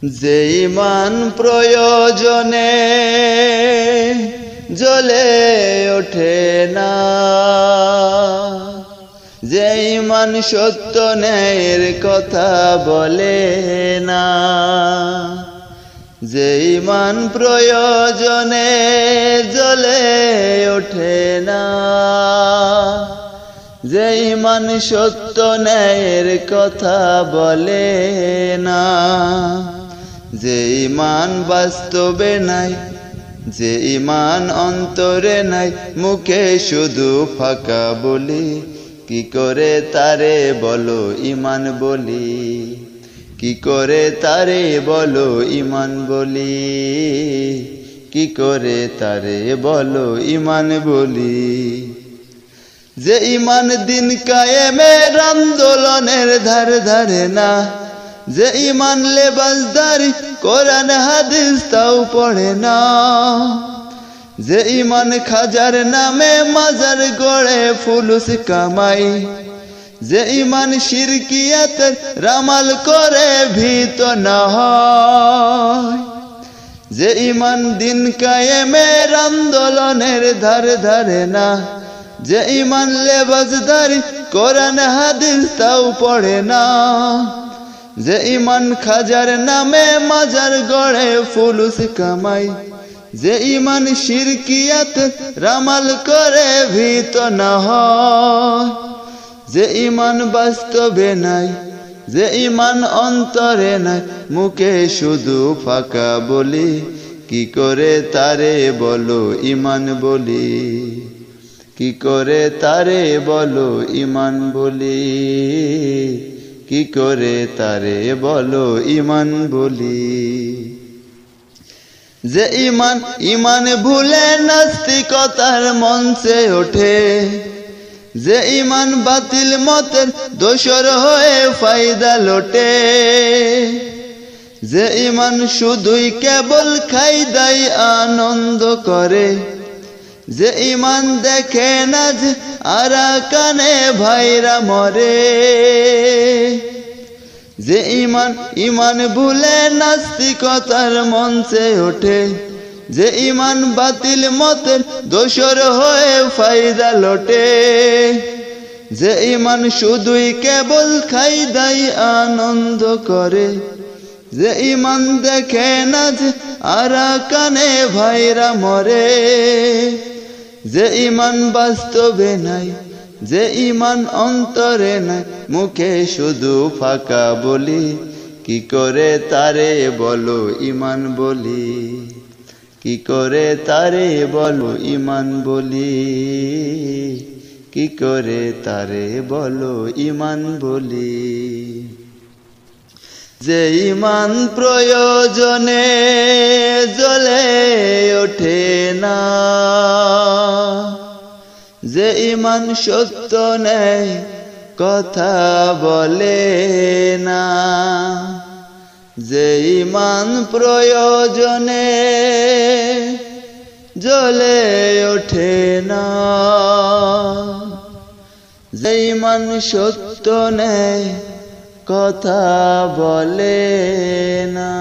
যে ঈমান প্রয়োজনে জ্বলে ওঠে না, যে ঈমান সত্য ন্যায়ের কথা বলে না, যে ঈমান প্রয়োজনে জ্বলে ওঠে না, যে ঈমান সত্য ন্যায়ের কথা বলে না, যে ঈমান বাস্তবে নাই, যে ঈমান অন্তরে নাই, মুখে শুধু ফাঁকা বলি, কি করে তারে বলো ঈমান বলি, কি করে তারে বলো ঈমান বলি, কি করে তারে বলো ঈমান বলি। যে ঈমান দিন কায়েমের আন্দোলনের ধার ধারে না, যে ঈমান লেবাসদারি কোরআন হাদিস তাও পড়ে না, যে ঈমান খাজার নামে মাজার গড়ে ফুলুস কামাই, যে ঈমান শিরকিয়াতের রামাল করে ভীত না হয়, যে ঈমান দিন কায়েমের আন্দোলনের ধারে ধারে না, যে ঈমান লেবাসদারি কোরআন হাদিস তাও পড়ে না, যে ঈমান খাজার নামে মাজার গড়ে ফুলুস কামাই, যে ঈমান শিরকিয়াতের রামাল করে ভীত না হয়, যে ঈমান বাস্তবে নাই, যে ঈমান অন্তরে নাই, মুখে শুধু ফাঁকা বলি, কি করে তারে বলো ঈমান বলি, কি করে তারে বলো ঈমান বলি, কি করে তারে বলো ঈমান বলি। যে ঈমান ভুলে নাস্তিকতার মঞ্চে ওঠে, যে ঈমান বাতিল মতের দোসর হয়ে ফায়দা লোটে, যে ঈমান শুধুই কেবল খাইদাই আনন্দ করে, যে ঈমান দেখে না যে আরাকানে ভাইরা মরে, যে ঈমান ভুলে নাস্তিকতার মঞ্চে ওঠে, যে ঈমান বাতিল মতের দোসর হয়ে ফায়দা লোটে, যে ঈমান শুধুই কেবল খাইদাই আনন্দ করে, যে ঈমান দেখে না যে আরাকানে ভাইরা মরে, যে ঈমান বাস্তবে নাই, যে ঈমান অন্তরে নাই, মুখে শুধু ফাঁকা বলি, কি করে তারে বলো ঈমান বলি, কি করে তারে বলো ঈমান বলি, কি করে তারে বলো ঈমান বলি। যে ঈমান প্রয়োজনে জ্বলে ওঠে না, যে ঈমান সত্য নেই কথা বলে না, যে ঈমান প্রয়োজনে জ্বলে ওঠে না, যে ঈমান সত্য নেই কথা বলে না।